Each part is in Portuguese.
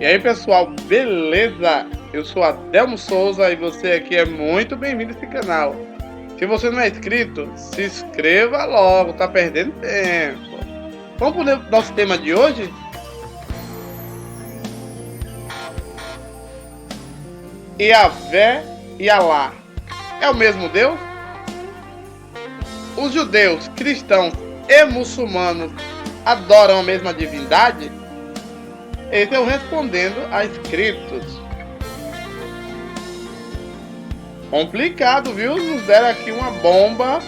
E aí pessoal, beleza? Eu sou Adelmo Souza e você aqui é muito bem-vindo a esse canal. Se você não é inscrito, se inscreva logo, tá perdendo tempo. Vamos pro nosso tema de hoje? Yahvé e Alá é o mesmo Deus? Os judeus, cristãos e muçulmanos adoram a mesma divindade? Esse é o Respondendo a Inscritos. Complicado, viu? Nos deram aqui uma bomba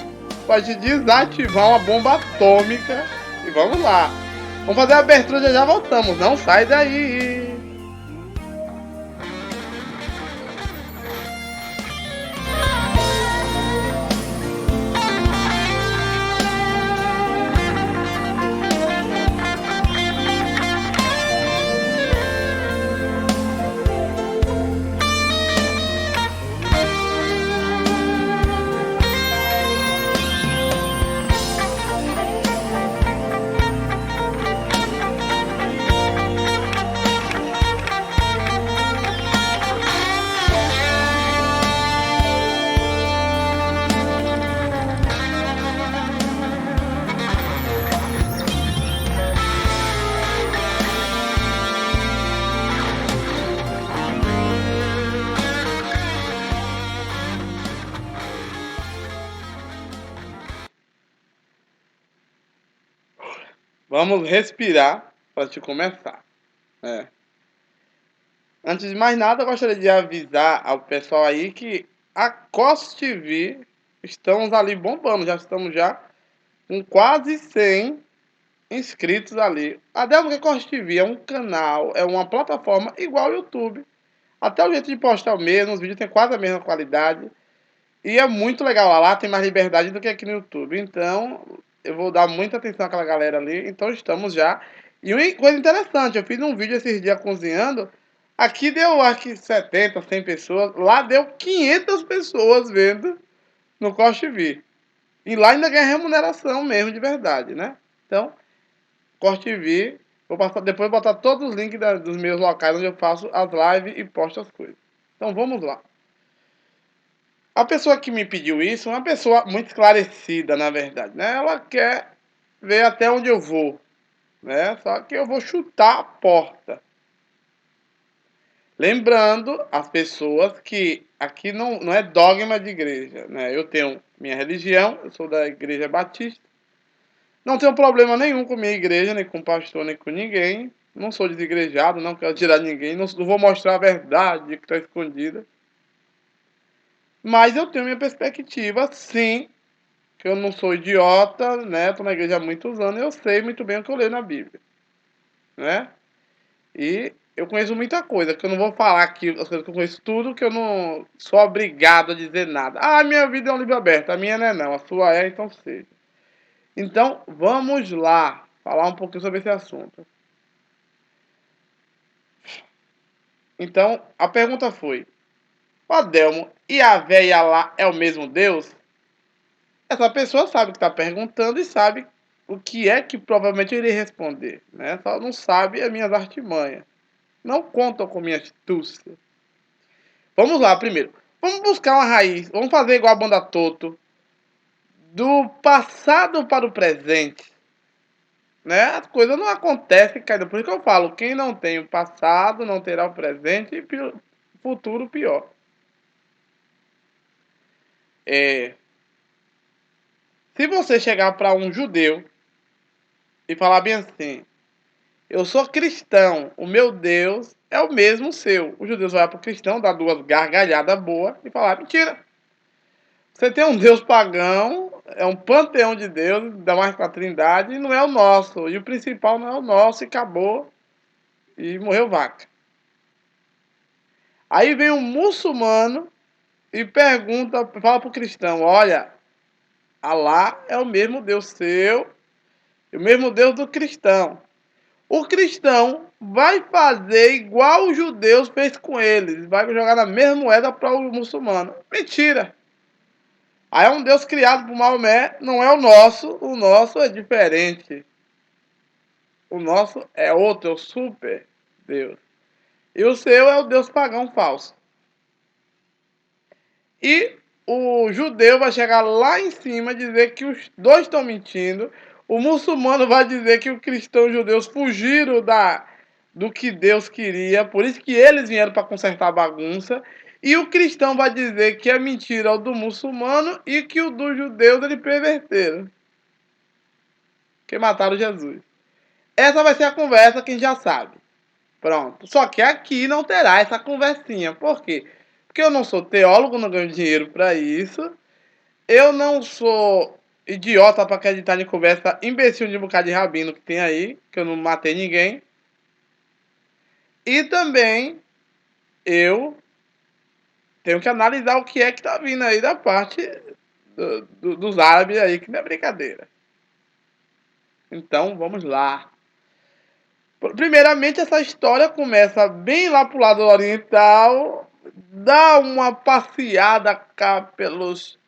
para desativar uma bomba atômica. E vamos lá. Vamos fazer a abertura e já voltamos. Não sai daí. Vamos respirar para te começar. Antes de mais nada, eu gostaria de avisar ao pessoal aí que a COS TV estamos ali bombando. Já estamos já com quase 100 inscritos ali. A Delta Costa TV é um canal, é uma plataforma igual ao YouTube. Até o jeito de postar o mesmo, os vídeos têm quase a mesma qualidade. E é muito legal lá tem mais liberdade do que aqui no YouTube. Então, eu vou dar muita atenção àquela galera ali. Então, estamos já. E uma coisa interessante, eu fiz um vídeo esses dias cozinhando. Aqui deu, acho que 70, 100 pessoas. Lá deu 500 pessoas vendo no Costa TV. E lá ainda ganha remuneração mesmo, de verdade, né? Então, Corte TV. Vou passar, depois botar todos os links dos meus locais onde eu faço as lives e posto as coisas. Então vamos lá. A pessoa que me pediu isso é uma pessoa muito esclarecida, na verdade, né? Ela quer ver até onde eu vou, né? Só que eu vou chutar a porta. Lembrando as pessoas que aqui não é dogma de igreja, né? Eu tenho minha religião, eu sou da igreja batista. Não tenho problema nenhum com minha igreja, nem com pastor, nem com ninguém. Não sou desigrejado, não quero tirar ninguém. Não vou mostrar a verdade que está escondida. Mas eu tenho minha perspectiva, sim. Que eu não sou idiota, né? Estou na igreja há muitos anos e eu sei muito bem o que eu leio na Bíblia. Né? E eu conheço muita coisa, que eu não vou falar aqui as coisas que eu conheço tudo, que eu não sou obrigado a dizer nada. Ah, minha vida é um livro aberto. A minha não é não, a sua é, então seja. Então, vamos lá falar um pouquinho sobre esse assunto. Então, a pergunta foi: Adelmo, Yahvé e Alá é o mesmo Deus? Essa pessoa sabe o que está perguntando e sabe o que é que provavelmente eu irei responder, né? Só não sabe as minhas artimanhas. Não contam com minha astúcia. Vamos lá, primeiro. Vamos buscar uma raiz. Vamos fazer igual a banda Toto. Do passado para o presente. Né? As coisas não acontecem, cara. Por isso que eu falo, quem não tem o passado não terá o presente e o futuro pior. Se você chegar para um judeu e falar bem assim, eu sou cristão, o meu Deus é o mesmo seu. O judeu vai para o cristão, dá duas gargalhadas boas e falar, mentira. Você tem um Deus pagão, é um panteão de Deus, dá mais para a trindade, e não é o nosso. E o principal não é o nosso, e acabou. E morreu vaca. Aí vem um muçulmano e pergunta, fala para o cristão, olha, Alá é o mesmo Deus seu, o mesmo Deus do cristão. O cristão vai fazer igual os judeus fez com eles, vai jogar na mesma moeda para o muçulmano. Mentira! Aí é um Deus criado por Maomé, não é o nosso é diferente. O nosso é outro, é o super Deus. E o seu é o deus pagão falso. E o judeu vai chegar lá em cima e dizer que os dois estão mentindo. O muçulmano vai dizer que o cristão e os judeus fugiram do que Deus queria, por isso que eles vieram para consertar a bagunça. E o cristão vai dizer que é mentira o do muçulmano e que o dos judeus eles perverteram, que mataram Jesus. Essa vai ser a conversa que a gente já sabe. Pronto. Só que aqui não terá essa conversinha. Por quê? Porque eu não sou teólogo, não ganho dinheiro para isso. Eu não sou idiota para acreditar em conversa imbecil de um bocado de rabino que tem aí, que eu não matei ninguém. E também eu tenho que analisar o que é que está vindo aí da parte dos árabes aí, que não é brincadeira. Então, vamos lá. Primeiramente, essa história começa bem lá pro lado oriental, dá uma passeada cá pelos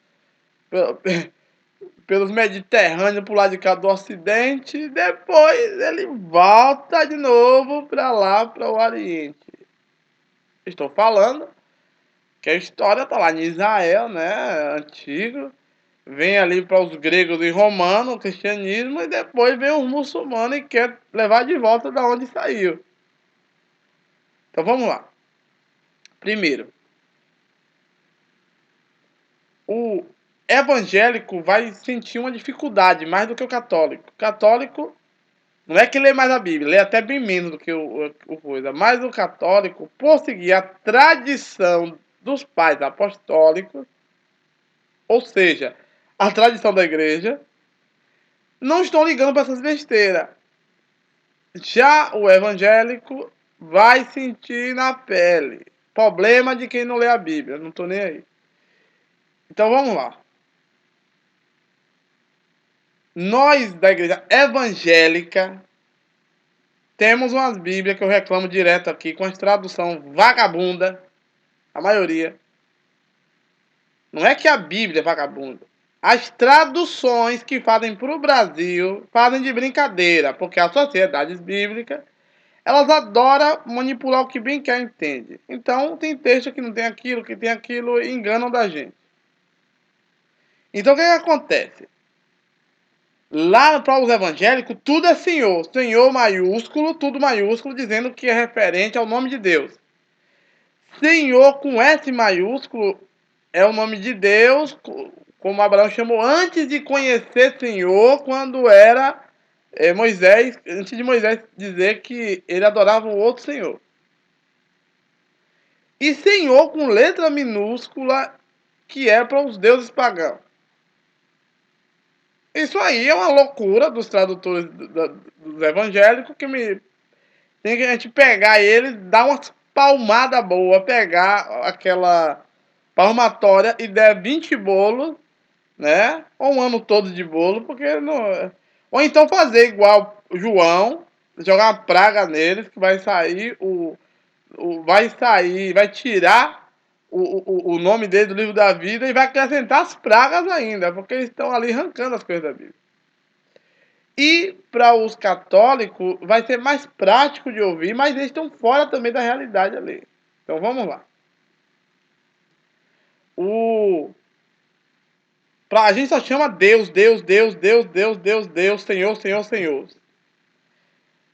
Mediterrâneos pro lado de cá do Ocidente, e depois ele volta de novo para lá, para o Oriente. Estou falando que a história tá lá em Israel, né, antigo, vem ali para os gregos e romanos, o cristianismo, e depois vem os muçulmanos e quer levar de volta da onde saiu. Então vamos lá. Primeiro, o evangélico vai sentir uma dificuldade mais do que o católico. O católico não é que lê mais a Bíblia, lê até bem menos do que o coisa. Mas o católico, por seguir a tradição dos pais apostólicos, ou seja, a tradição da igreja, não estão ligando para essas besteiras. Já o evangélico vai sentir na pele. Problema de quem não lê a Bíblia, não estou nem aí. Então vamos lá. Nós da igreja evangélica temos umas bíblias que eu reclamo direto aqui com as tradução vagabunda, a maioria. Não é que a Bíblia é vagabunda. As traduções que fazem para o Brasil fazem de brincadeira, porque as sociedades bíblicas elas adoram manipular o que bem quer entende. Então tem texto que não tem aquilo, que tem aquilo e enganam da gente. Então o que acontece? Lá para os evangélicos, tudo é Senhor. Senhor maiúsculo, tudo maiúsculo, dizendo que é referente ao nome de Deus. Senhor com S maiúsculo é o nome de Deus, como Abraão chamou antes de conhecer Senhor, quando era Moisés, antes de Moisés dizer que ele adorava um outro Senhor. E Senhor com letra minúscula, que é para os deuses pagãos. Isso aí é uma loucura dos tradutores dos evangélicos que tem que a gente pegar eles, dar umas palmadas boas, pegar aquela palmatória e der 20 bolos, né? Ou um ano todo de bolo, porque não. Ou então fazer igual o João, jogar uma praga neles, que vai sair vai sair, vai tirar o nome dele do livro da vida e vai acrescentar as pragas ainda, porque eles estão ali arrancando as coisas da Bíblia. E para os católicos vai ser mais prático de ouvir, mas eles estão fora também da realidade ali. Então vamos lá. A gente só chama Deus, Deus, Deus, Deus, Deus, Deus, Deus, Senhor, Senhor, Senhor.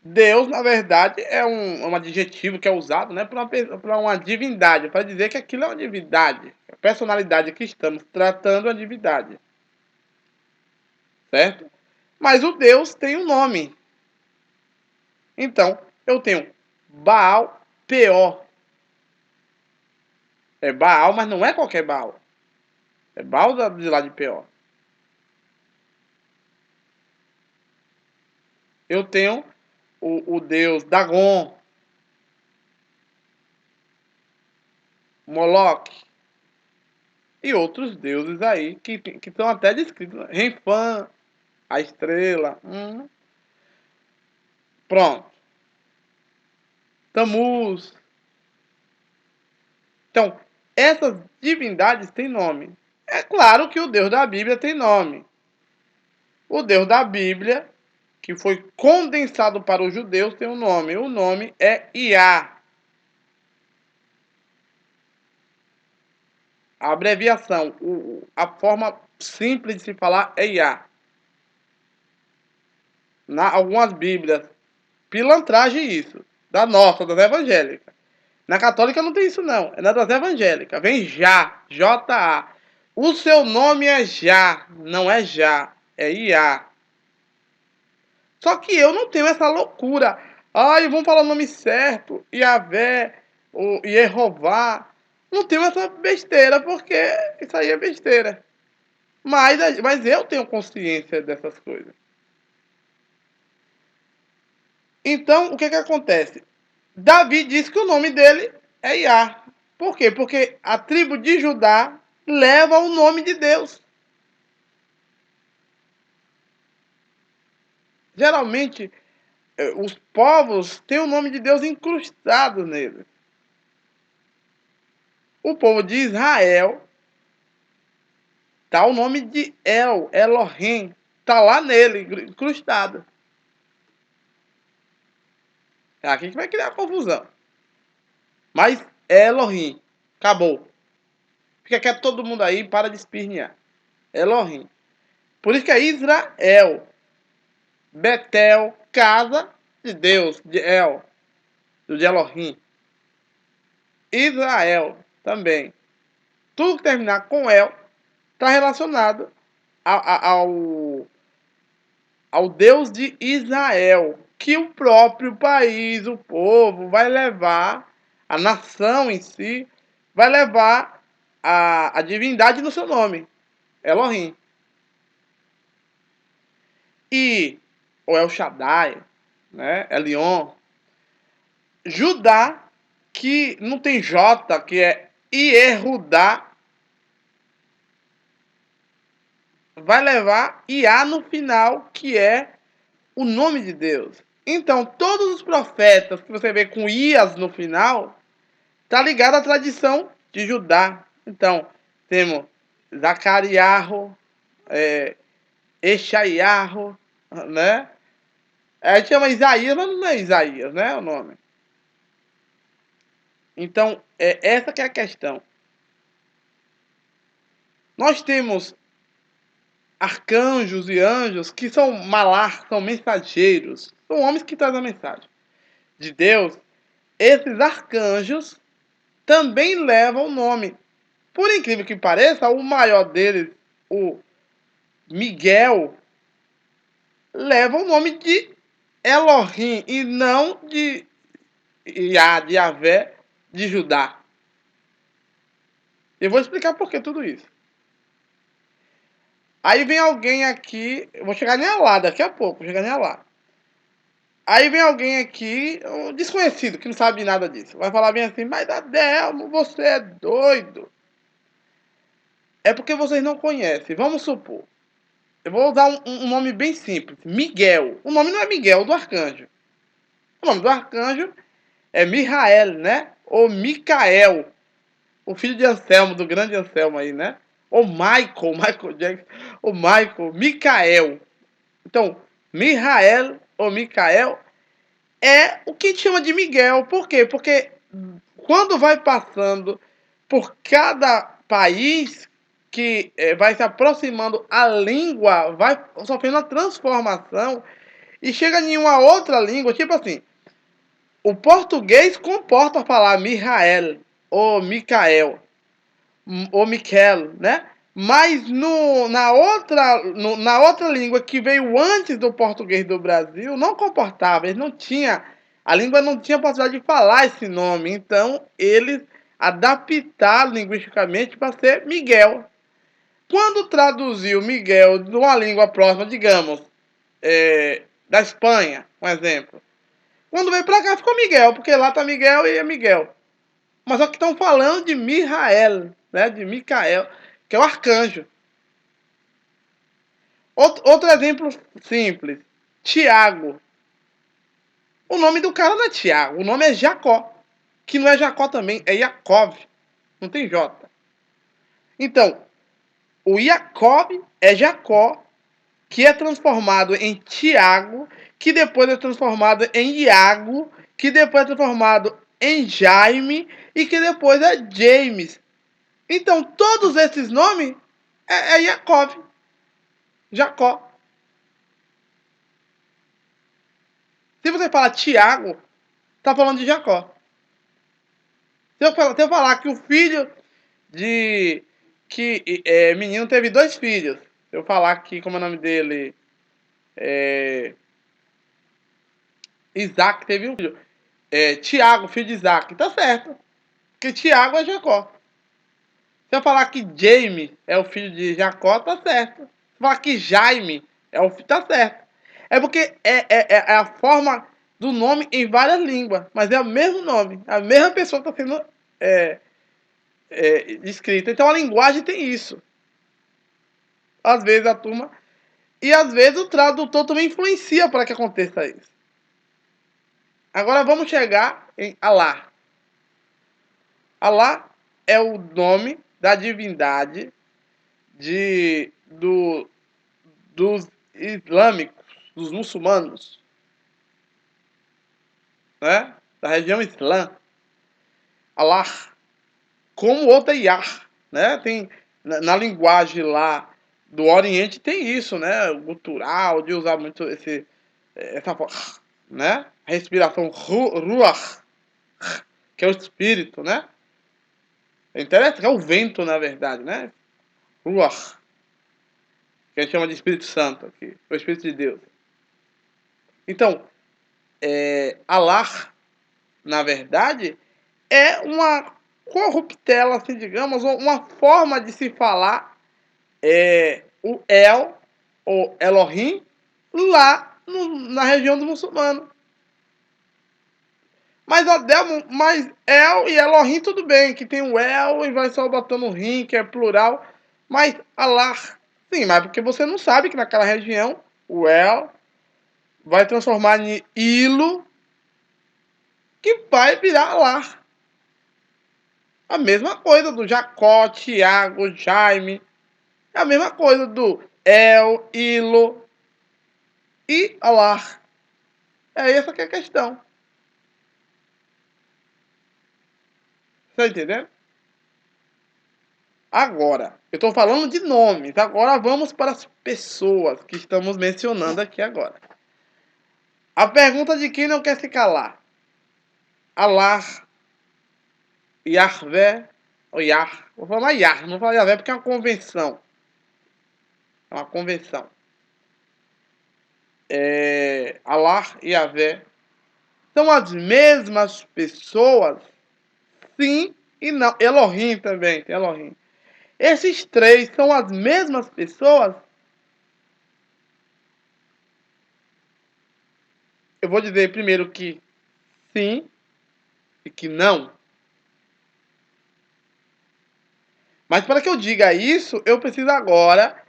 Deus, na verdade, é um adjetivo que é usado, né, para uma divindade, para dizer que aquilo é uma divindade. A personalidade que estamos tratando é uma divindade. Certo? Mas o Deus tem um nome. Então, eu tenho Baal Peor. É Baal, mas não é qualquer Baal. É Baal de lá de Peor. Eu tenho o Deus Dagon, Moloch e outros deuses aí que estão até descritos. Renfã, a estrela. Pronto. Tamuz. Então, essas divindades têm nome. É claro que o Deus da Bíblia tem nome. O Deus da Bíblia, que foi condensado para os judeus, tem um nome. O nome é Iá. A abreviação, a forma simples de se falar é Iá. Algumas bíblias, pilantragem isso, da nossa, das evangélicas. Na católica não tem isso não, é na das evangélicas. Vem Já, J-A. O seu nome é Já, não é Já, é Iá. Só que eu não tenho essa loucura. Ai, vamos falar o nome certo, Iavé, ou Jeová. Não tenho essa besteira, porque isso aí é besteira. Mas eu tenho consciência dessas coisas. Então, o que que acontece? Davi diz que o nome dele é Iá. Por quê? Porque a tribo de Judá leva o nome de Deus. Geralmente, os povos têm o nome de Deus incrustado neles. O povo de Israel tá o nome de Elohim, tá lá nele, incrustado. É aqui que vai criar confusão. Mas é Elohim. Acabou. Fica quieto todo mundo aí, para de espirnear. Elohim. Por isso que é Israel. Betel, casa de Deus, de El, de Elohim. Israel também. Tudo que terminar com El está relacionado ao Deus de Israel, que o próprio país, o povo, vai levar, a nação em si, vai levar a divindade no seu nome, Elohim. E o El Shaddai, né, Elion, Judá, que não tem J, que é Ierudá, vai levar Iá no final, que é o nome de Deus. Então, todos os profetas que você vê com Ias no final, tá ligado à tradição de Judá. Então, temos Zacariarro, Eshaiarro, né? A gente chama Isaías, mas não é Isaías, né? O nome. Então, essa que é a questão. Nós temos arcanjos e anjos que são malar, são mensageiros, são homens que trazem a mensagem de Deus. Esses arcanjos também levam o nome. Por incrível que pareça, o maior deles, o Miguel, leva o nome de Elohim e não de Yah, de Yahvé, de Judá. Eu vou explicar por que tudo isso. Aí vem alguém aqui, eu vou chegar nem lá daqui a pouco, vou chegar nem lá. Aí vem alguém aqui, um desconhecido, que não sabe nada disso. Vai falar bem assim, mas Adelmo, você é doido. É porque vocês não conhecem. Vamos supor. Eu vou usar um nome bem simples. Miguel. O nome não é Miguel, é do arcanjo. O nome do arcanjo é Mihael, né? Ou Micael. O filho de Anselmo, do grande Anselmo aí, né? Ou Michael Jackson. Ou Michael, Micael. Então, Mihael ou Micael é o que a gente chama de Miguel. Por quê? Porque quando vai passando por cada país que vai se aproximando, a língua vai sofrendo uma transformação e chega em uma outra língua, tipo assim, o português comporta falar Mihael, ou Micael, ou Miquel, né? Mas na outra língua que veio antes do português do Brasil, não comportava, eles não tinha, a língua não tinha possibilidade de falar esse nome, então eles adaptaram linguisticamente para ser Miguel. Quando traduziu Miguel de uma língua próxima, digamos, da Espanha, um exemplo, quando veio para cá ficou Miguel, porque lá tá Miguel e é Miguel. Mas só que estão falando de Mihael, né? De Micael, que é o arcanjo. Outro exemplo simples. Tiago. O nome do cara não é Tiago, o nome é Jacó. Que não é Jacó também, é Jacob. Não tem J. Então, o Jacob é Jacó, que é transformado em Tiago, que depois é transformado em Iago, que depois é transformado em Jaime e que depois é James. Então, todos esses nomes é Jacob. Jacó. Se você falar Tiago, está falando de Jacó. Se eu falar que o filho de... que menino teve 2 filhos. Se eu falar que, como é o nome dele? Isaac teve um filho. Tiago, filho de Isaac. Tá certo. Porque Tiago é Jacó. Se eu falar que Jaime é o filho de Jacó, tá certo. Se eu falar que Jaime é o filho, tá certo. É porque é a forma do nome em várias línguas, mas é o mesmo nome. A mesma pessoa está sendo escrita. Então a linguagem tem isso. Às vezes a turma... E às vezes o tradutor também influencia para que aconteça isso. Agora vamos chegar em Alá. Alá é o nome da divindade dos islâmicos, dos muçulmanos, né? Da região islã. Allah, como outra Yah, né? Tem na linguagem lá do Oriente tem isso, né? O cultural de usar muito essa forma, né? A respiração ruach, que é o espírito, né? É interessante, é o vento, na verdade, né? Ruach, que a gente chama de Espírito Santo aqui, o Espírito de Deus. Então, Allah, na verdade, é uma corruptela, assim, digamos, uma forma de se falar o El, ou Elohim, lá na região do muçulmano. Mas El e Elohim tudo bem, que tem o El e vai só botando o Rim, que é plural. Mas Allah, sim, mas porque você não sabe que naquela região o El vai transformar em Ilo, que vai virar Allah. A mesma coisa do Jacó, Tiago, Jaime. É a mesma coisa do El, Ilo e Allah. É essa que é a questão. Tá entendendo? Agora, eu estou falando de nomes. Agora vamos para as pessoas que estamos mencionando aqui agora. A pergunta de quem não quer se calar. Allah, Yahvé ou Yah. Vou falar Yah, não vou falar Yahvé porque é uma convenção. É uma convenção. Allah e Yahvé são as mesmas pessoas? Sim e não. Elohim também, tem Elohim. Esses três são as mesmas pessoas? Eu vou dizer primeiro que sim e que não. Mas para que eu diga isso, eu preciso agora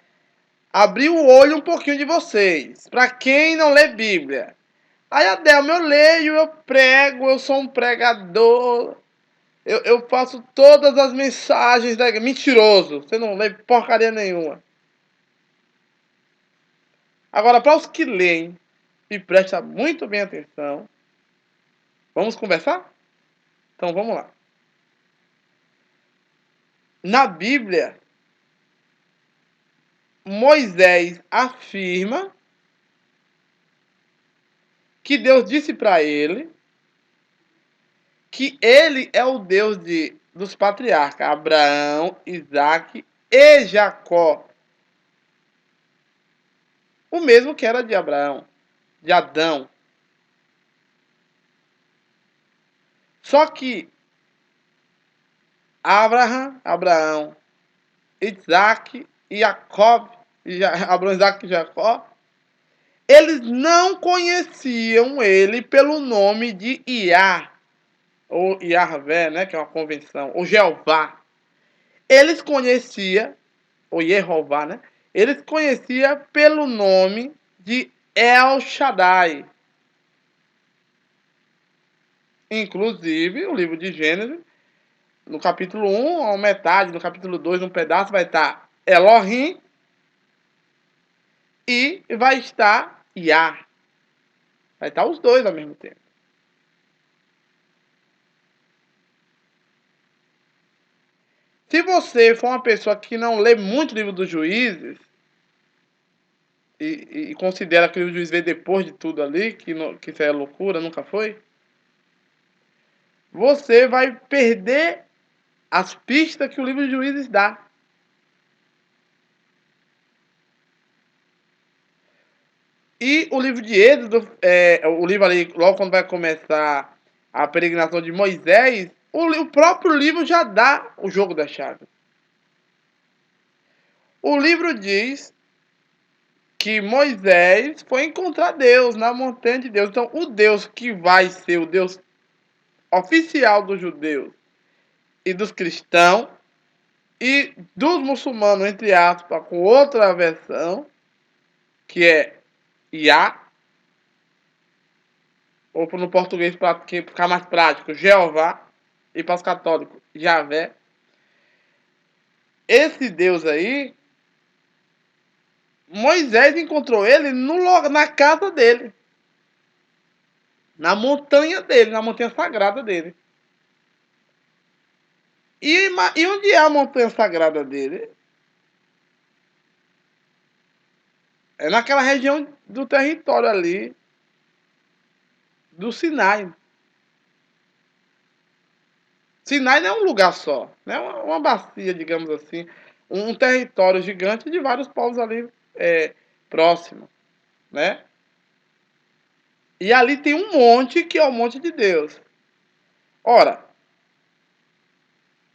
abrir o olho um pouquinho de vocês. Para quem não lê Bíblia. Aí, Adelmo, eu leio, eu prego, eu sou um pregador. Eu faço todas as mensagens da igreja. Mentiroso, você não lê porcaria nenhuma. Agora, para os que leem e prestam muito bem atenção, vamos conversar? Então vamos lá. Na Bíblia, Moisés afirma que Deus disse para ele que ele é o Deus dos patriarcas, Abraão, Isaac e Jacó. O mesmo que era de Abraão, de Adão. Só que Abraão, Isaac e Jacob, Abraão, Isaac e Jacó, eles não conheciam ele pelo nome de Iá, ou Yahvé, né, que é uma convenção, ou Jeová. Eles conheciam, ou Jeová, né? Eles conheciam pelo nome de El Shaddai. Inclusive, o livro de Gênesis, no capítulo 1, a metade, no capítulo 2, um pedaço, vai estar Elohim e vai estar Yah. Vai estar os dois ao mesmo tempo. Se você for uma pessoa que não lê muito o livro dos Juízes e considera que o juiz veio depois de tudo ali, que isso é loucura, nunca foi, você vai perder as pistas que o livro de Juízes dá. E o livro de Êxodo, o livro ali, logo quando vai começar a peregrinação de Moisés, o próprio livro já dá o jogo da chave. O livro diz que Moisés foi encontrar Deus na montanha de Deus. Então, o Deus que vai ser o Deus oficial dos judeus e dos cristãos e dos muçulmanos, entre aspas, com outra versão, que é Iá, ou no português, para ficar mais prático, Jeová, e para os católicos, Javé. Esse Deus aí, Moisés encontrou ele na casa dele, na montanha dele, na montanha sagrada dele. E onde é a montanha sagrada dele? É naquela região do território ali, do Sinai. Sinai não é um lugar só, né? Uma bacia, digamos assim, um território gigante de vários povos ali próximos, né? E ali tem um monte que é o monte de Deus. Ora,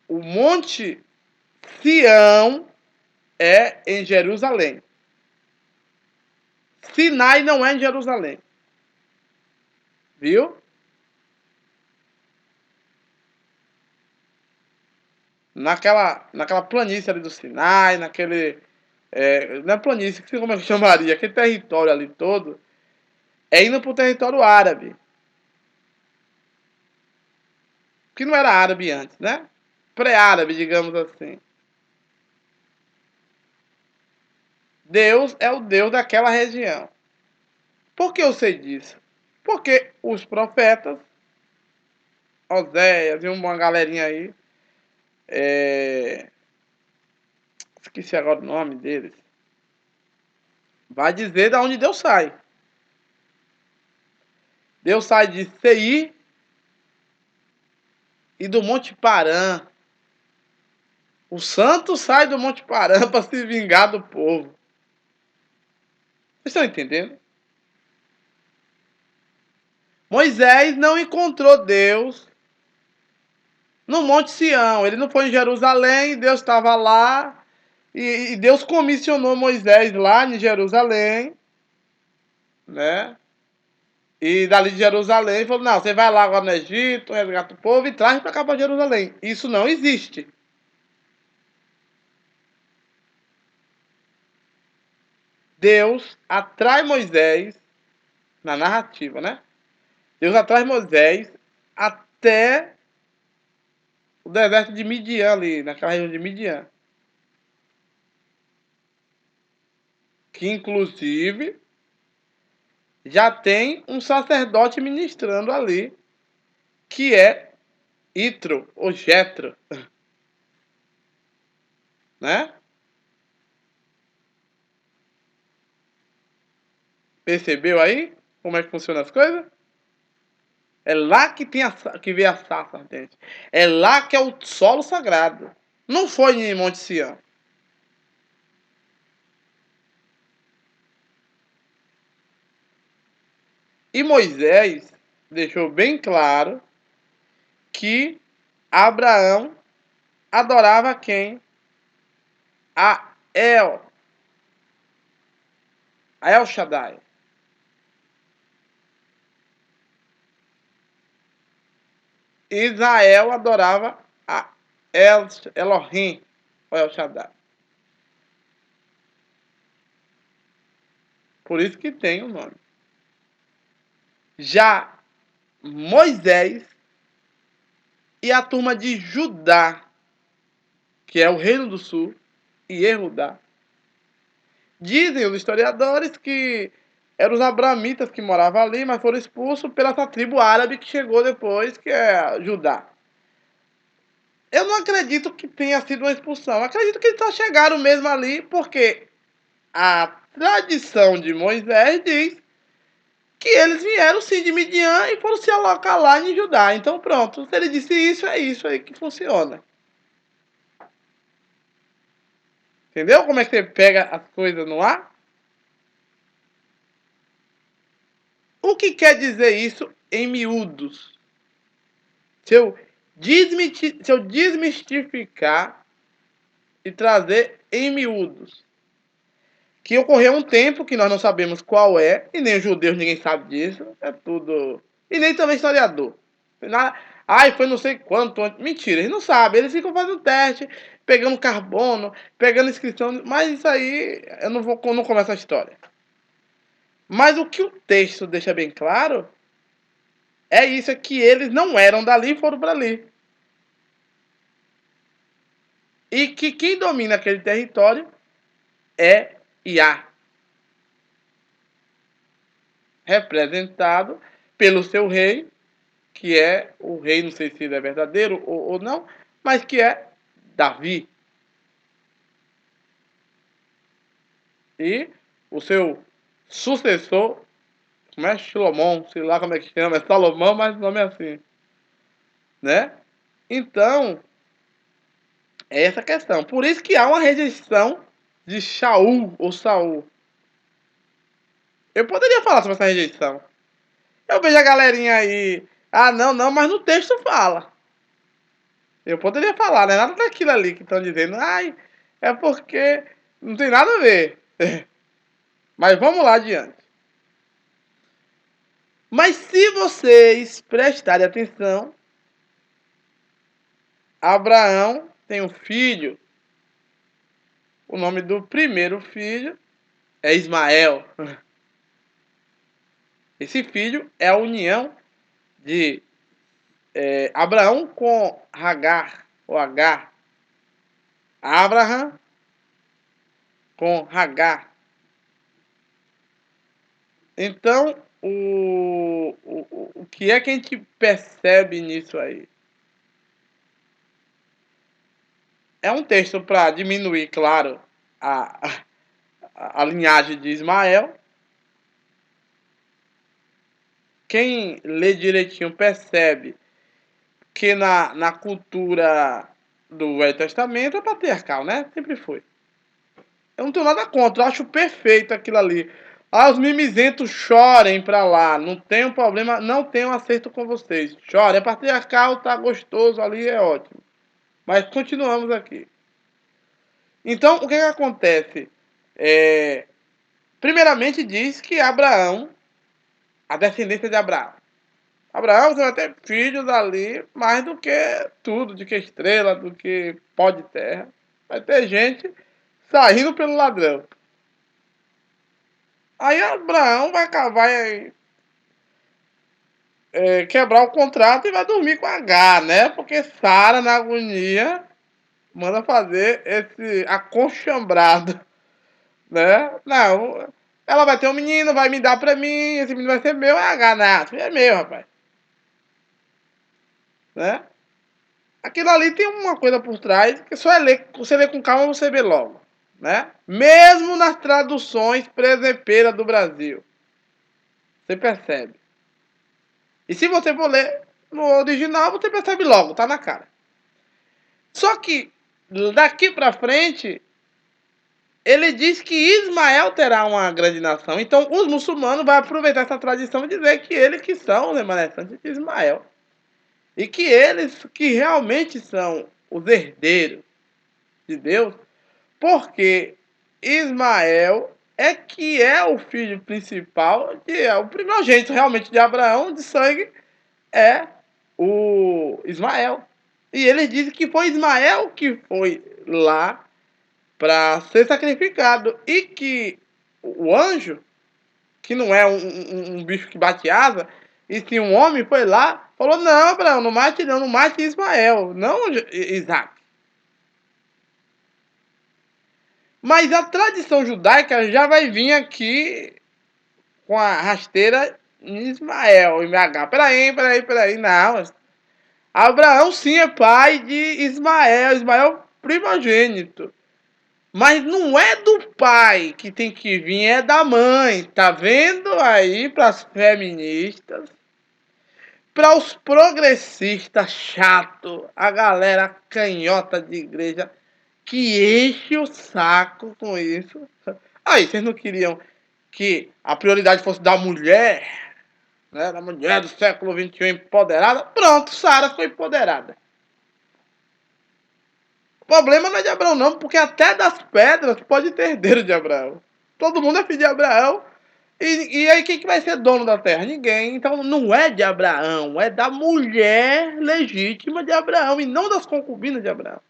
o monte Sião é em Jerusalém. Sinai não é em Jerusalém. Viu? Naquela planície ali do Sinai, naquele. Não é planície, como eu chamaria? Aquele território ali todo. É indo para o território árabe. Que não era árabe antes, né? Pré-árabe, digamos assim. Deus é o Deus daquela região. Por que eu sei disso? Porque os profetas, Oséias e uma galerinha aí, esqueci agora o nome deles, vai dizer de onde Deus sai. Deus sai de Seir e do Monte Parã. O santo sai do Monte Parã para se vingar do povo. Vocês estão entendendo? Moisés não encontrou Deus no Monte Sião. Ele não foi em Jerusalém, Deus estava lá. E Deus comissionou Moisés lá em Jerusalém, né? E dali de Jerusalém falou: não, você vai lá agora no Egito, resgata o povo e traz para cá para Jerusalém. Isso não existe. Deus atrai Moisés na narrativa, né? Deus atrai Moisés até o deserto de Midian ali, naquela região de Midian. Que inclusive já tem um sacerdote ministrando ali, que é Itro, ou Jetro, né? Percebeu aí como é que funcionam as coisas? É lá que tem que vê a sarça ardente. É lá que é o solo sagrado. Não foi em Monte Sião. E Moisés deixou bem claro que Abraão adorava quem? A El Shaddai. Israel adorava a Elohim, ou El Shaddai. Por isso que tem o nome. Já Moisés e a turma de Judá, que é o reino do sul, e Erudá, dizem os historiadores que eram os abramitas que moravam ali, mas foram expulsos pela essa tribo árabe que chegou depois, que é Judá. eu não acredito que tenha sido uma expulsão. Eu acredito que eles só chegaram mesmo ali porque a tradição de Moisés diz que eles vieram sim de Midian e foram se alocar lá em Judá. Então pronto, se ele disse isso, é isso aí que funciona. Entendeu como é que você pega as coisas no ar? O que quer dizer isso em miúdos? Se eu desmistificar e trazer em miúdos. Que ocorreu um tempo que nós não sabemos qual é, e nem os judeus ninguém sabe disso, é tudo. E nem também historiador. Ai, foi não sei quanto. Mentira, eles não sabem, eles ficam fazendo teste, pegando carbono, pegando inscrição, mas isso aí eu não começo a história. Mas o que o texto deixa bem claro é isso, é que eles não eram dali e foram para ali. E que quem domina aquele território é Iá, representado pelo seu rei, que é o rei, não sei se ele é verdadeiro ou não, mas que é Davi. E o seu sucessor, como é Salomão, sei lá como é que chama, é Salomão, mas o nome é assim, né? Então, é essa a questão. Por isso que há uma rejeição de Shaul ou Saul. Eu poderia falar sobre essa rejeição. Eu vejo a galerinha aí, ah, não, não, mas no texto fala. Eu poderia falar, né? Nada daquilo ali que estão dizendo, ai, é porque não tem nada a ver. Mas vamos lá adiante. Mas se vocês prestarem atenção, Abraão tem um filho. O nome do primeiro filho é Ismael. Esse filho é a união de Abraão com Hagar, ou Agar. Abraham com Hagar. Então, o que é que a gente percebe nisso aí? É um texto para diminuir, claro, a linhagem de Ismael. Quem lê direitinho percebe que na cultura do Velho Testamento é patriarcal, né? Sempre foi. Eu não tenho nada contra, eu acho perfeito aquilo ali. Ah, os mimizentos chorem pra lá, não tem problema, não tenho acerto com vocês. Chorem, é patriarcal, tá gostoso ali, é ótimo. Mas continuamos aqui. Então, o que acontece? Primeiramente diz que Abraão, a descendência de Abraão. Abraão, você vai ter filhos ali, mais do que tudo, do que estrela, do que pó de terra. Vai ter gente saindo pelo ladrão. Aí Abraão vai quebrar o contrato e vai dormir com H, né? Porque Sara, na agonia, manda fazer esse aconchambrado, né? Não, ela vai ter um menino, vai me dar pra mim, esse menino vai ser meu, é H, não, é meu, rapaz. Né? Aquilo ali tem uma coisa por trás que só você lê com calma, você vê logo, né? Mesmo nas traduções presepeiras do Brasil, você percebe. E se você for ler no original, você percebe logo, tá na cara. Só que daqui para frente, ele diz que Ismael terá uma grande nação. Então, os muçulmanos vão aproveitar essa tradição e dizer que eles que são os remanescentes de Ismael. E que eles que realmente são os herdeiros de Deus, porque Ismael é que é o filho principal, o primogênito realmente de Abraão, de sangue, é o Ismael. E eles dizem que foi Ismael que foi lá para ser sacrificado. E que o anjo, que não é um bicho que bate asa, e sim um homem, foi lá, falou, não, Abraão, não mate Ismael, não Isaac. Mas a tradição judaica já vai vir aqui com a rasteira em Ismael, em BH. Peraí, não. Abraão sim é pai de Ismael, Ismael primogênito. Mas não é do pai que tem que vir, é da mãe. Tá vendo aí para as feministas, para os progressistas chato, a galera canhota de igreja que enche o saco com isso. Aí, vocês não queriam que a prioridade fosse da mulher, né? Da mulher do século XXI empoderada? Pronto, Sara ficou empoderada. O problema não é de Abraão, não, porque até das pedras pode ter herdeiro de Abraão. Todo mundo é filho de Abraão. E aí quem que vai ser dono da terra? Ninguém. Então não é de Abraão, é da mulher legítima de Abraão e não das concubinas de Abraão.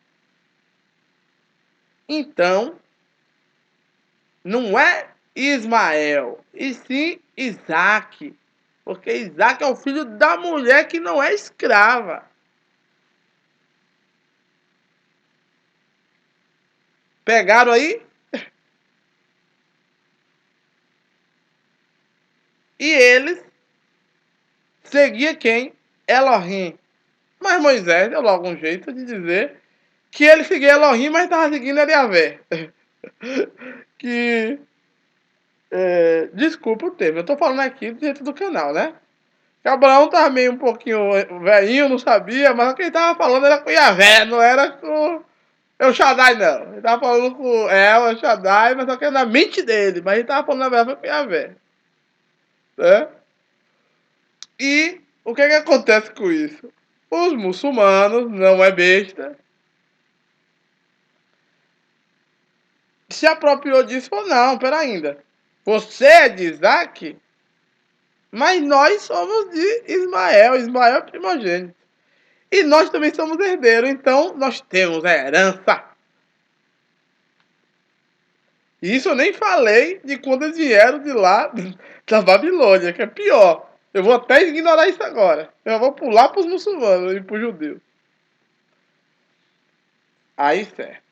Então, não é Ismael, e sim Isaac. Porque Isaac é o filho da mulher que não é escrava. Pegaram aí? E eles seguiam quem? Elohim. Mas Moisés deu logo um jeito de dizer que ele seguia Elohim, mas estava seguindo Eliavé. Que. Desculpa o termo, eu tô falando aqui dentro do canal, né? Que Abraão tava meio um pouquinho velhinho, não sabia, mas quem tava falando era com Yahvé, não era com El Shaddai, não. Ele tava falando com El Shaddai, mas só que era na mente dele, mas ele tava falando na verdade com Yahvé. Né? E o que acontece com isso? Os muçulmanos, não é besta, se apropriou disso ou não, pera ainda. Você é de Isaac, mas nós somos de Ismael. Ismael é primogênito. E nós também somos herdeiros, então nós temos a herança. Isso eu nem falei de quando eles vieram de lá, da Babilônia, que é pior. Eu vou até ignorar isso agora. Eu vou pular para os muçulmanos e para os judeus. Aí certo.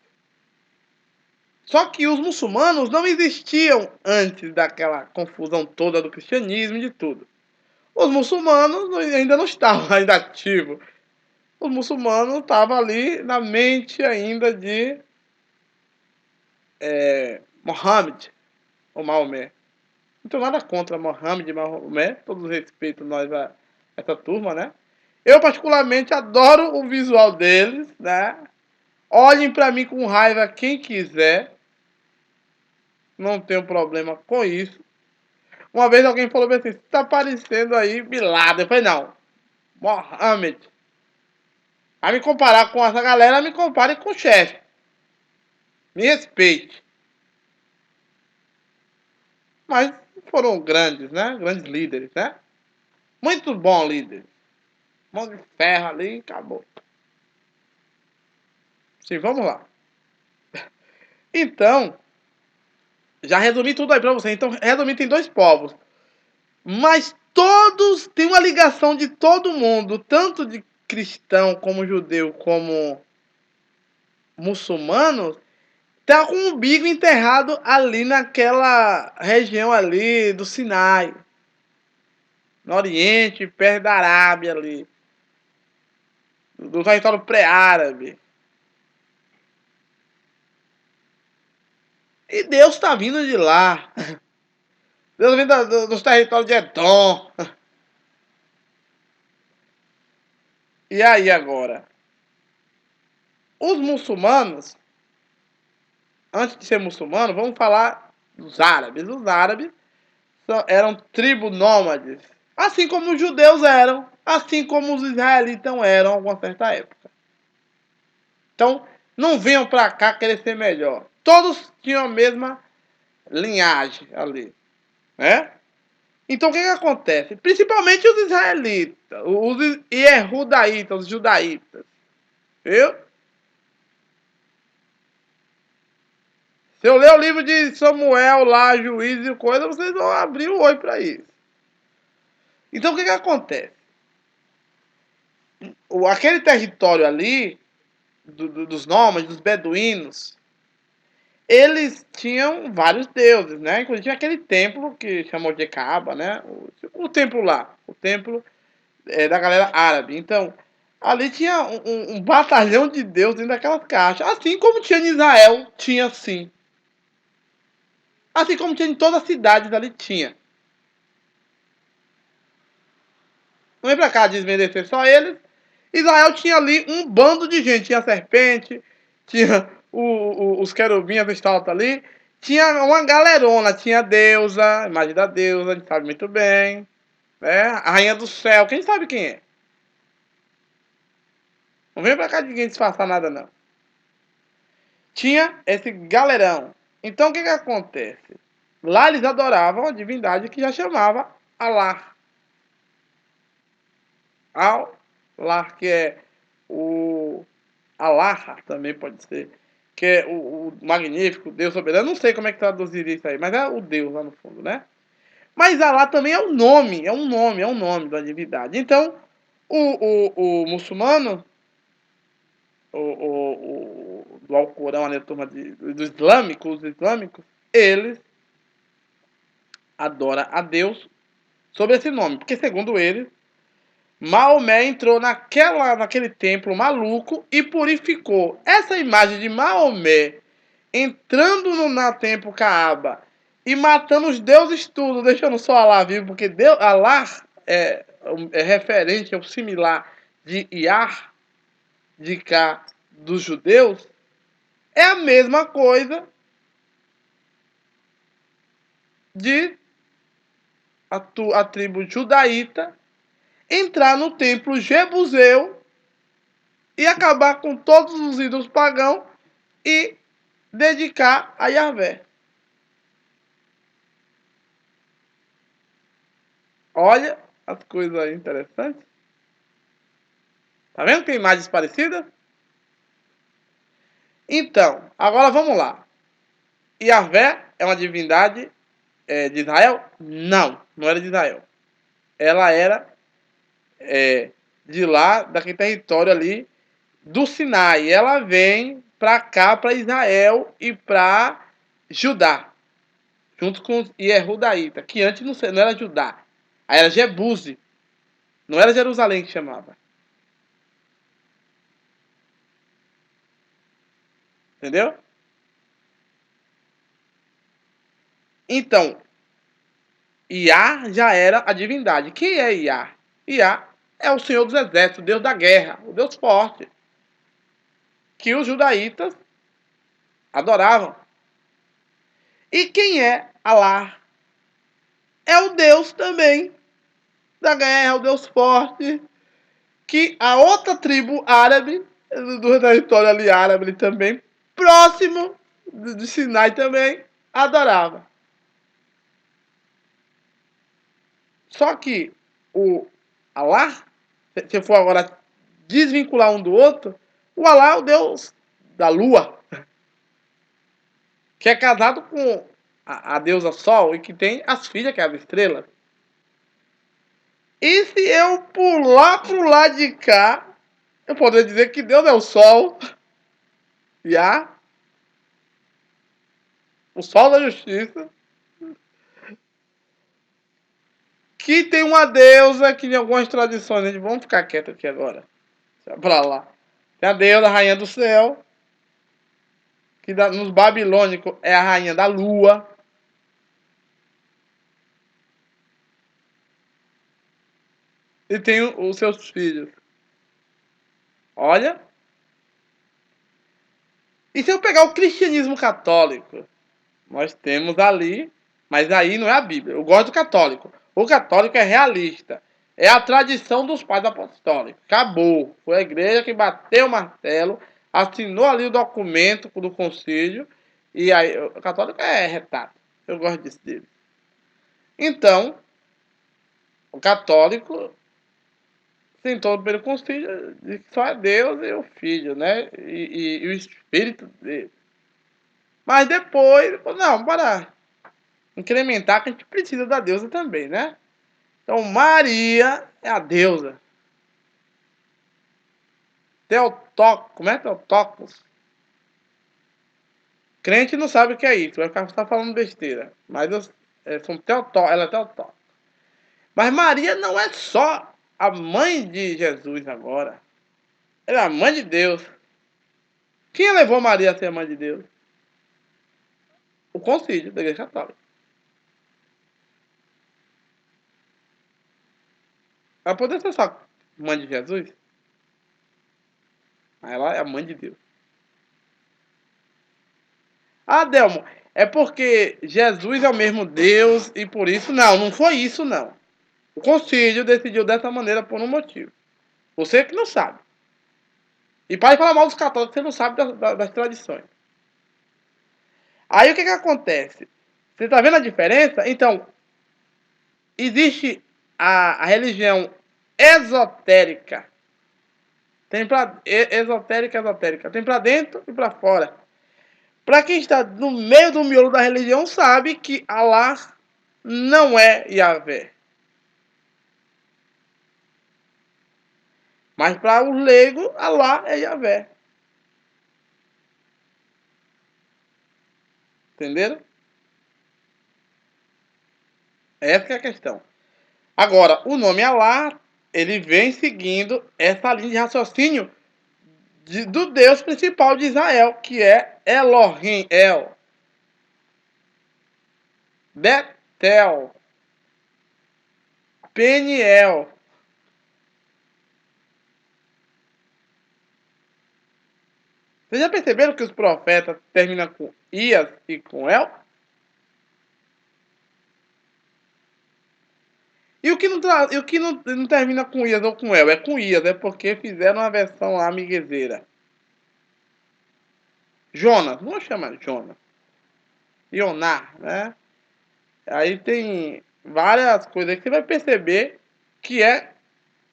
Só que os muçulmanos não existiam antes daquela confusão toda do cristianismo e de tudo. Os muçulmanos ainda não estavam ainda ativos. Os muçulmanos estavam ali na mente ainda de Mohammed, ou Maomé. Não tenho nada contra Mohammed e Maomé, todos respeitos nós a essa turma, né? Eu particularmente adoro o visual deles, né? Olhem pra mim com raiva quem quiser, não tenho problema com isso. Uma vez alguém falou assim, você tá parecendo aí Bin Laden. Eu falei, não, Mohammed. Vai me comparar com essa galera, me compare com o chefe. Me respeite. Mas foram grandes, né? Grandes líderes, né? Muito bom líder. Mão de ferro ali e acabou. Sim, vamos lá. Então, já resumi tudo aí pra você. Então, resumi, tem dois povos. Mas todos têm uma ligação de todo mundo, tanto de cristão como judeu, como muçulmanos, tá com o umbigo enterrado ali naquela região ali do Sinai, no Oriente, perto da Arábia ali, do território pré-árabe. E Deus está vindo de lá. Deus vem dos territórios de Edom. E aí agora? Os muçulmanos, antes de ser muçulmano, vamos falar dos árabes. Os árabes eram tribos nômades. Assim como os judeus eram. Assim como os israelitas eram em alguma certa época. Então, não venham para cá querer ser melhor. Todos tinham a mesma linhagem ali. Né? Então, o que acontece? Principalmente os israelitas, os iehudaítas, os judaítas. Viu? Se eu ler o livro de Samuel lá, Juízes e coisa, vocês vão abrir o olho para isso. Então, o que acontece? Aquele território ali, dos nômades, dos beduínos, eles tinham vários deuses, né? Inclusive tinha aquele templo que chamou de Kaaba, né? O templo lá, o templo da galera árabe. Então, Ali tinha um batalhão de Deus dentro daquelas caixas, assim como tinha em Israel, tinha sim. Assim como tinha em todas as cidades ali, tinha. Não vem pra cá desmerecer só eles. Israel tinha ali um bando de gente. Tinha a serpente, tinha os querubins, a estátua ali. Tinha uma galerona, tinha a deusa, a imagem da deusa, a gente sabe muito bem. Né? A rainha do céu, quem sabe quem é? Não vem pra cá ninguém disfarçar nada, não. Tinha esse galerão. Então o que que acontece? Lá eles adoravam a divindade que já chamava Alá. Allah, que é o Allah também pode ser, que é o magnífico, Deus soberano. Não sei como é que traduziria isso aí, mas é o Deus lá no fundo, né? Mas Allah também é um nome, é um nome da divindade. Então, o muçulmano, do Alcorão, a turma do islâmico, os islâmicos, eles adoram a Deus sob esse nome, porque segundo eles, Maomé entrou naquele templo maluco e purificou. Essa imagem de Maomé entrando na templo Caaba e matando os deuses tudo, deixando só Alá vivo, porque Deus, Alá é referente ao similar de Iar, de cá, dos judeus, é a mesma coisa de a tribo judaíta entrar no templo Jebuseu e acabar com todos os ídolos pagãos e dedicar a Yahvé. Olha as coisas aí interessantes. Tá vendo que tem imagens parecidas? Então, agora vamos lá. Yahvé é uma divindade de Israel? Não, não era de Israel. Ela era de lá, daquele território ali do Sinai. Ela vem para cá, para Israel e para Judá, junto com os Yehudaíta, que antes não era Judá, aí era Jebuse, não era Jerusalém que chamava. Entendeu? Então, Iá já era a divindade. Quem é Iá? Iá é o Senhor dos Exércitos, o Deus da guerra, o Deus forte, que os judaítas adoravam. E quem é Alá? É o Deus também da guerra, o Deus forte, que a outra tribo árabe, do território ali árabe ali também, próximo do Sinai também, adorava. Só que o Alá, se for agora desvincular um do outro, o Alá é o Deus da lua, que é casado com a deusa Sol e que tem as filhas, que é as estrelas. E se eu pular pro lado de cá, eu poderia dizer que Deus é o Sol, Já, o Sol da Justiça, que tem uma deusa que em algumas tradições, gente, vamos ficar quieto aqui agora, deixa pra lá. Tem a deusa, a rainha do céu, que nos babilônicos é a rainha da lua. E tem os seus filhos. Olha. E se eu pegar o cristianismo católico, nós temos ali, mas aí não é a Bíblia. Eu gosto do católico. O católico é realista. É a tradição dos pais apostólicos. Acabou. Foi a igreja que bateu o martelo, assinou ali o documento do concílio. E aí, o católico é retrato. Eu gosto disso dele. Então, o católico tentou pelo concílio de que só é Deus e o Filho, né? E o Espírito dele. Mas depois, não, para incrementar que a gente precisa da deusa também, né? Então Maria é a deusa. Teotocos, como é Teotocos? Crente não sabe o que é isso, vai ficar só falando besteira. Mas são Teotocos, ela é Teotocos. Mas Maria não é só a mãe de Jesus agora. Ela é a mãe de Deus. Quem levou Maria a ser a mãe de Deus? O concílio da Igreja Católica. Ela poderia ser só mãe de Jesus? Mas ela é a mãe de Deus. Ah, Delmo, é porque Jesus é o mesmo Deus e por isso. Não, não foi isso, não. O concílio decidiu dessa maneira por um motivo. Você que não sabe. E para de falar mal dos católicos, você não sabe das tradições. Aí o que acontece? Você está vendo a diferença? Então, existe a religião esotérica. Tem para esotérica. Tem para dentro e para fora. Para quem está no meio do miolo da religião sabe que Allah não é Yahvé. Mas para o leigo, Allah é Yahvé. Entenderam? Essa que é a questão. Agora, o nome Allah, ele vem seguindo essa linha de raciocínio do Deus principal de Israel, que é Elohim, Betel, Peniel. Vocês já perceberam que os profetas terminam com Ias e com El? E o que não termina com Ias ou com El? É com Ias, é porque fizeram uma versão lá miguezeira. Jonas, não chama Jonas. Ioná, né? Aí tem várias coisas que você vai perceber que é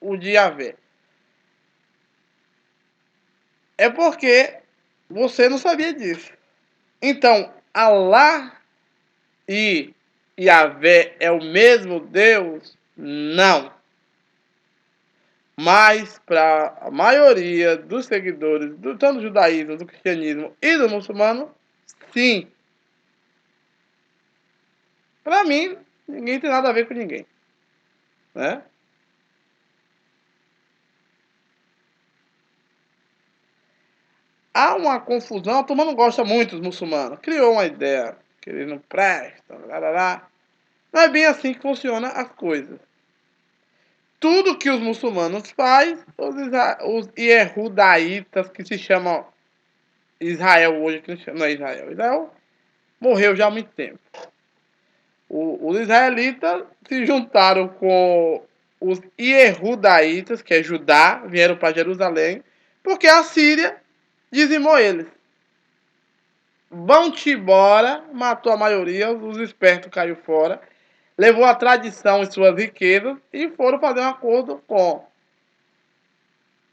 o de Yahvé. É porque você não sabia disso. Então, Allah e Yahvé é o mesmo Deus? Não. Mas para a maioria dos seguidores, tanto do judaísmo, do cristianismo e do muçulmano, sim. Para mim, ninguém tem nada a ver com ninguém. Né? Há uma confusão, a turma não gosta muito dos muçulmanos. Criou uma ideia que eles não prestam, lá. Não é bem assim que funcionam as coisas. Tudo que os muçulmanos fazem, os iehudaítas, que se chamam Israel hoje, que não é Israel. Israel morreu já há muito tempo. Os israelitas se juntaram com os iehudaítas, que é Judá, vieram para Jerusalém, porque a Síria dizimou eles. Vão-te embora, matou a maioria, os espertos caiu fora, levou a tradição e suas riquezas e foram fazer um acordo com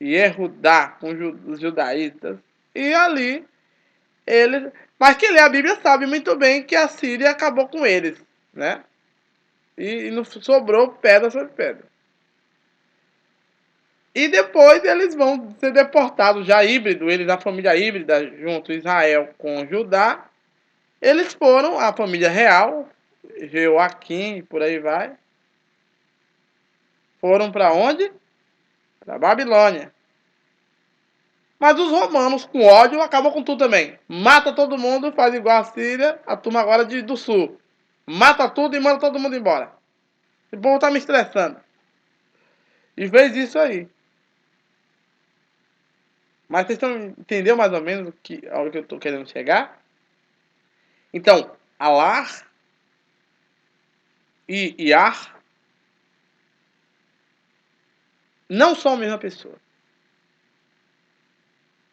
Yehudá, com os judaítas. E ali eles. Mas quem lê a Bíblia sabe muito bem que a Síria acabou com eles, né? E não sobrou pedra sobre pedra. E depois eles vão ser deportados, já híbrido, eles, a família híbrida, junto Israel com Judá. Eles foram, a família real, Joaquim, por aí vai. Foram para onde? Para Babilônia. Mas os romanos, com ódio, acabam com tudo também. Mata todo mundo, faz igual a Síria, a turma agora do sul. Mata tudo e manda todo mundo embora. O povo tá me estressando. E fez isso aí. Mas vocês estão entendendo mais ou menos aonde que eu estou querendo chegar? Então, Allah e Yah não são a mesma pessoa.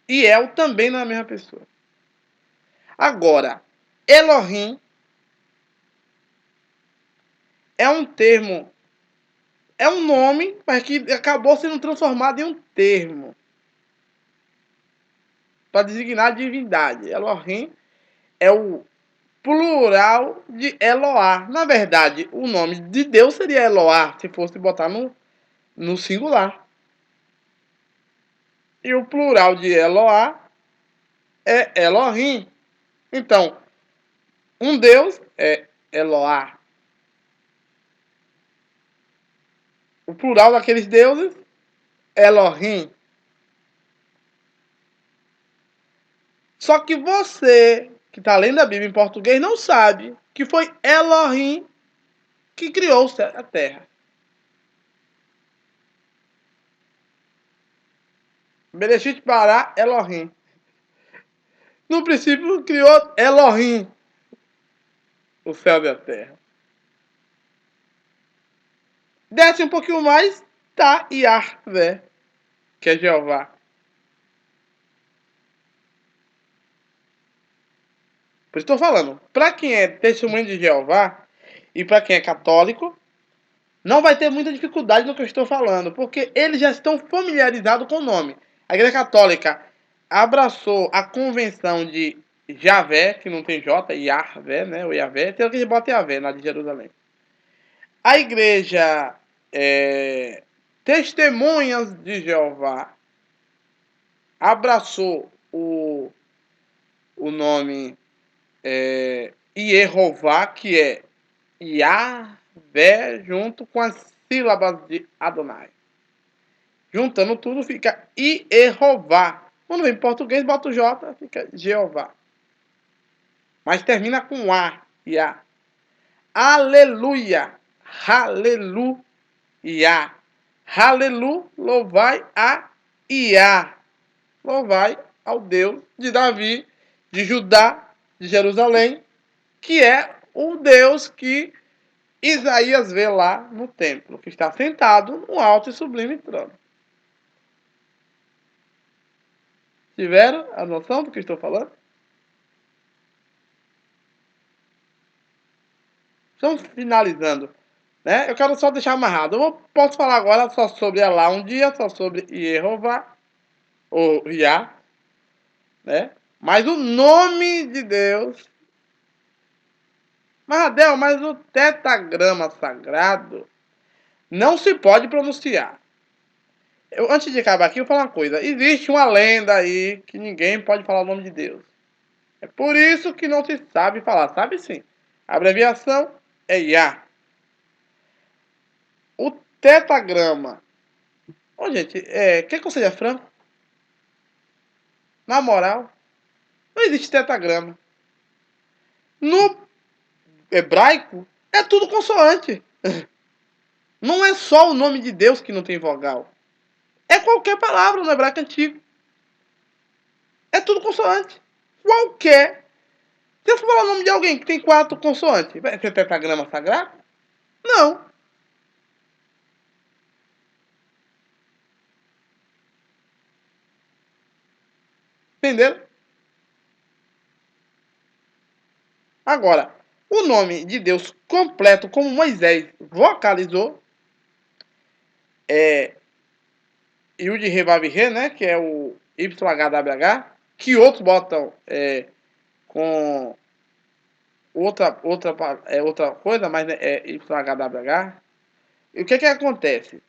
E El também não é a mesma pessoa. Agora, Elohim é um termo, é um nome, mas que acabou sendo transformado em um termo para designar a divindade. Elohim é o plural de Eloá. Na verdade, o nome de Deus seria Eloá, se fosse botar no singular. E o plural de Eloá é Elohim. Então, um Deus é Eloá. O plural daqueles deuses, Elohim. Só que você, que está lendo a Bíblia em português, não sabe que foi Elohim que criou a terra. Bereshit bara Elohim. No princípio criou Elohim o céu e a terra. Desce um pouquinho mais, tá Yahvé, que é Jeová. Por isso estou falando, para quem é testemunho de Jeová e para quem é católico, não vai ter muita dificuldade no que eu estou falando, porque eles já estão familiarizados com o nome. A Igreja Católica abraçou a convenção de Javé, que não tem J, Yahvé, né? O Yahvé, tem que bota Yahvé na de Jerusalém. A Igreja Testemunhas de Jeová abraçou o nome Yehová, que é Yahvé, junto com as sílabas de Adonai. Juntando tudo fica Yehová. Quando vem em português, bota o J, fica Jeová. Mas termina com A, Iá. Aleluia, aleluia. Aleluia, louvai a Iá. Louvai ao Deus de Davi, de Judá, de Jerusalém, que é o Deus que Isaías vê lá no templo, que está sentado no alto e sublime trono. Tiveram a noção do que estou falando? Estamos finalizando, né? Eu quero só deixar amarrado. Posso falar agora só sobre Alá um dia, só sobre Yehová, ou Yah, né? Mas o nome de Deus... Mas, Adel, mas o tetragrama sagrado não se pode pronunciar. Antes de acabar aqui, eu vou falar uma coisa. Existe uma lenda aí que ninguém pode falar o nome de Deus. É por isso que não se sabe falar. Sabe sim. A abreviação é Yah. O tetragrama. Ô, gente, quer que eu seja franco? Na moral, não existe tetragrama. No hebraico, é tudo consoante. Não é só o nome de Deus que não tem vogal. É qualquer palavra no hebraico antigo. É tudo consoante. Qualquer. Se eu for falar o nome de alguém que tem 4 consoantes, vai ser tetragrama sagrado? Não. Entenderam? Agora, o nome de Deus completo, como Moisés vocalizou, é Yud Revav Re, né? Que é o YHWH, que outros botam com outra coisa, mas é YHWH. E o que acontece?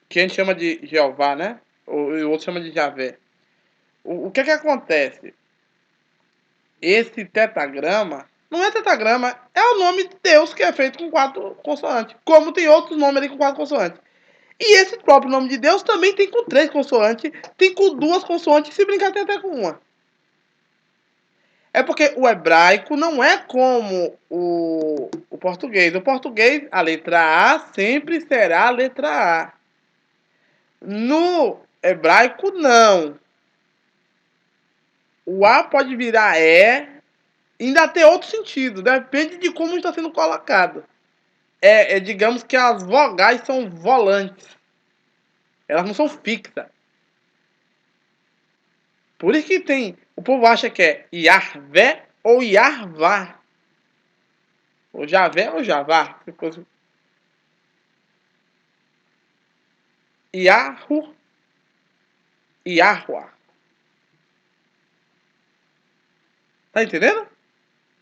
Que a gente chama de Jeová, né? O outro chama de Javé. O que acontece? Esse tetragrama não é tetragrama, é o nome de Deus que é feito com 4 consoantes. Como tem outros nomes ali com 4 consoantes. E esse próprio nome de Deus também tem com 3 consoantes, tem com 2 consoantes, se brincar tem até com uma. É porque o hebraico não é como o português. O português, a letra A sempre será a letra A. No hebraico, não. O A pode virar E, ainda tem outro sentido, depende de como está sendo colocado. Digamos que as vogais são volantes. Elas não são fixas. Por isso que tem. O povo acha que é Yahvé ou Yarvá. Ou Javé ou Javá. Yahu, Yahua. Tá entendendo?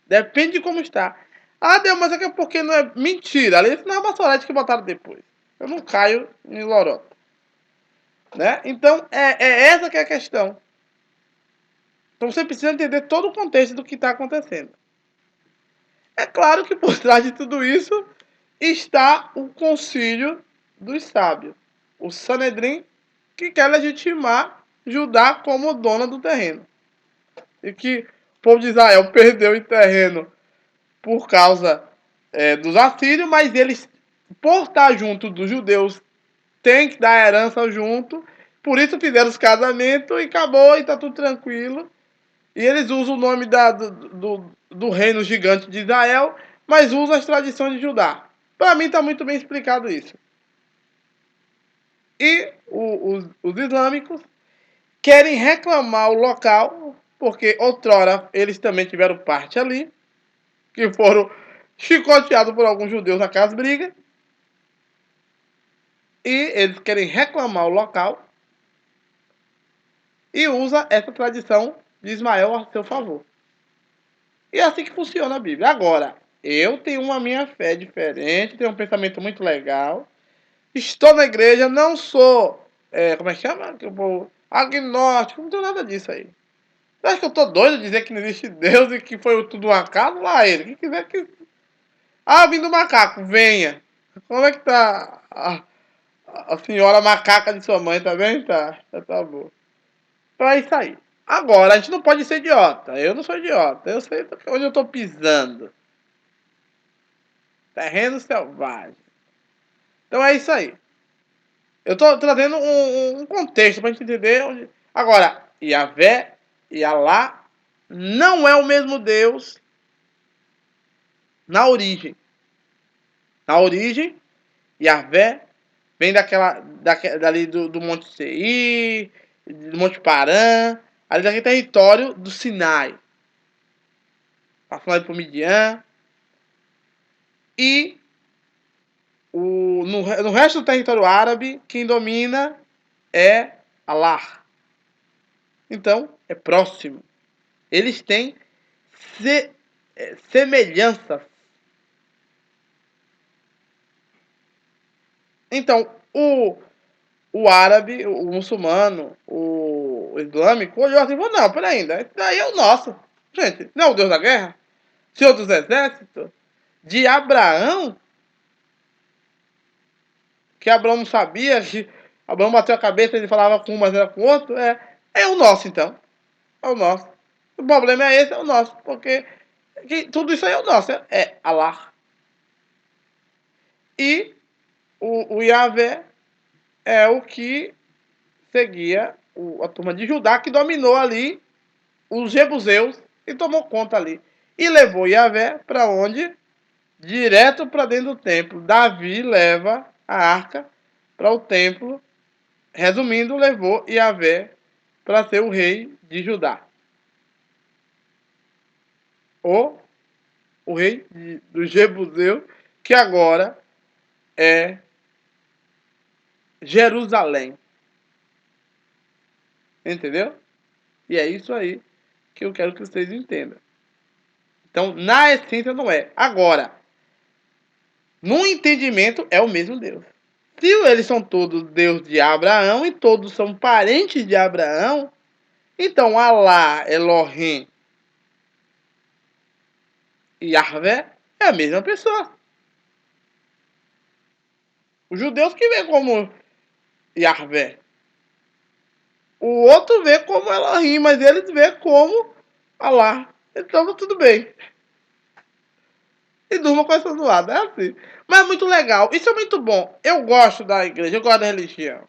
Depende de como está. Ah, Deus, mas é porque não é mentira. Ali isso não é uma sorete que botaram depois. Eu não caio em lorota. Né? Então, essa que é a questão. Então você precisa entender todo o contexto do que está acontecendo. É claro que por trás de tudo isso está o concílio dos sábios. O Sanedrim, que quer legitimar Judá como dona do terreno. e que o povo de Israel perdeu em terreno por causa dos assírios, mas eles, por estar junto dos judeus, tem que dar herança junto, por isso fizeram os casamentos e acabou e tá tudo tranquilo. E eles usam o nome do reino gigante de Israel, mas usam as tradições de Judá. Para mim está muito bem explicado isso. E os islâmicos querem reclamar o local, porque outrora eles também tiveram parte ali, que foram chicoteados por alguns judeus naquelas brigas. E eles querem reclamar o local e usa essa tradição de Ismael a seu favor. E é assim que funciona a Bíblia. Agora, eu tenho uma minha fé diferente, tenho um pensamento muito legal. Estou na igreja, não sou, como é que chama? Agnóstico, não tenho nada disso aí. Você acha que eu tô doido de dizer que não existe Deus e que foi tudo um acaso? Lá ele, quem quiser que... Ah, vim do macaco, venha. Como é que tá a senhora macaca de sua mãe, tá bem? Tá, tá bom. Então é isso aí. Agora, a gente não pode ser idiota. Eu não sou idiota. Eu sei onde eu tô pisando. Terreno selvagem. Então é isso aí. Eu tô trazendo um contexto pra gente entender onde... Agora, Yahvé e Alá não é o mesmo Deus na origem. Na origem, Yahvé vem dali do Monte Seir, do Monte Parã, ali daquele território do Sinai. Passando ali por Midian. E no resto do território árabe, quem domina é Allah. Então, é próximo. Eles têm semelhanças. Então, o árabe, o muçulmano, o islâmico, olhou assim e falou, não, peraí, esse daí é o nosso. Gente, não é o Deus da guerra? Senhor dos exércitos? De Abraão? Que Abraão não sabia, que Abraão bateu a cabeça, ele falava com um, mas era com o outro. É o nosso, então. É o nosso. O problema é esse, é o nosso. Porque tudo isso aí é o nosso. É Allah. E o Yahvé é o que seguia a turma de Judá, que dominou ali os jebuseus e tomou conta ali. E levou Yahvé para onde? Direto para dentro do templo. Davi leva a arca para o templo. Resumindo, levou Yahvé para ser o rei de Judá. Ou o rei do Jebuseu, que agora é Jerusalém. Entendeu? E é isso aí que eu quero que vocês entendam. Então, na essência não é. Agora, no entendimento é o mesmo Deus. Se eles são todos Deus de Abraão e todos são parentes de Abraão, então Alá, Elohim e Yahvé é a mesma pessoa. Os judeus que vê como Yahvé. O outro vê como Elohim, mas eles vê como Alá. Então tudo bem. E durma com essa zoada, é assim. Mas é muito legal, isso é muito bom. Eu gosto da igreja, eu gosto da religião.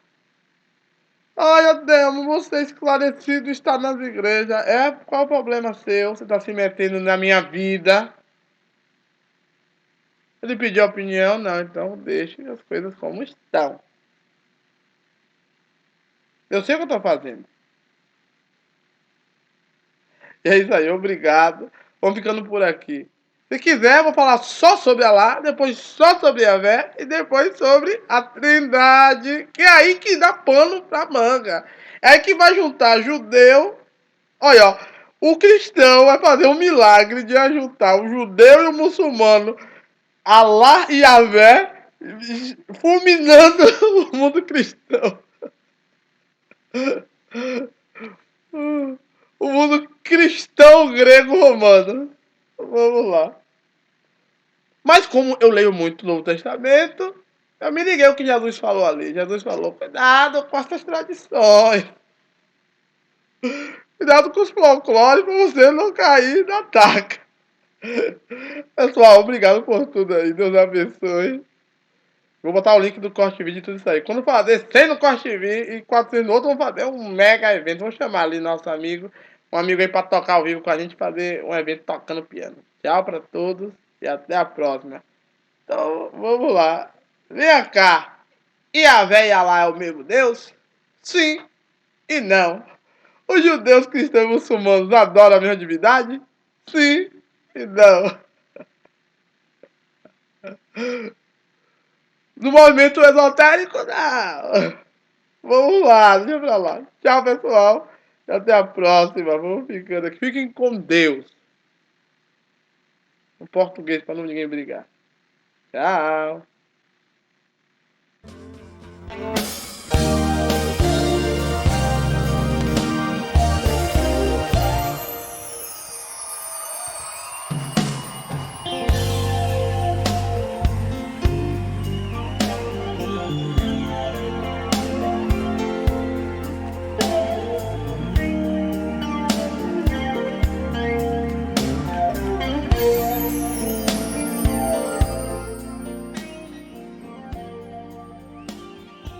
Ai, Ademo, você é esclarecido está nas igrejas. Qual o problema seu? Você está se metendo na minha vida. Ele pediu opinião? Não, então deixe as coisas como estão. Eu sei o que eu estou fazendo. E é isso aí, obrigado. Vamos ficando por aqui. Se quiser, eu vou falar só sobre Alá, depois só sobre a Vé e depois sobre a Trindade, que é aí que dá pano pra manga. É aí que vai juntar judeu. Olha, ó, o cristão vai fazer um milagre de juntar o judeu e o muçulmano, Alá e a Vé, fulminando o mundo cristão. O mundo cristão grego-romano. Vamos lá. Mas como eu leio muito o Novo Testamento, eu me liguei o que Jesus falou ali. Jesus falou, cuidado com essas tradições. Cuidado com os folclores pra você não cair na taca. Pessoal, obrigado por tudo aí. Deus abençoe. Vou botar o link do corte vídeo e tudo isso aí. Quando fazer 100 no corte vídeo e 400 no outro, vamos fazer um mega evento. Vamos chamar ali nosso amigo, um amigo aí pra tocar ao vivo com a gente, fazer um evento tocando piano. Tchau pra todos e até a próxima. Então, vamos lá. Vem cá. E a véia lá é o mesmo Deus? Sim e não. Os judeus, cristãos e muçulmanos adoram a mesma divindade? Sim e não. No movimento esotérico, não. Vamos lá, deixa pra lá. Tchau, pessoal. Até a próxima. Vamos ficando aqui. Fiquem com Deus. Em português, para não ninguém brigar. Tchau.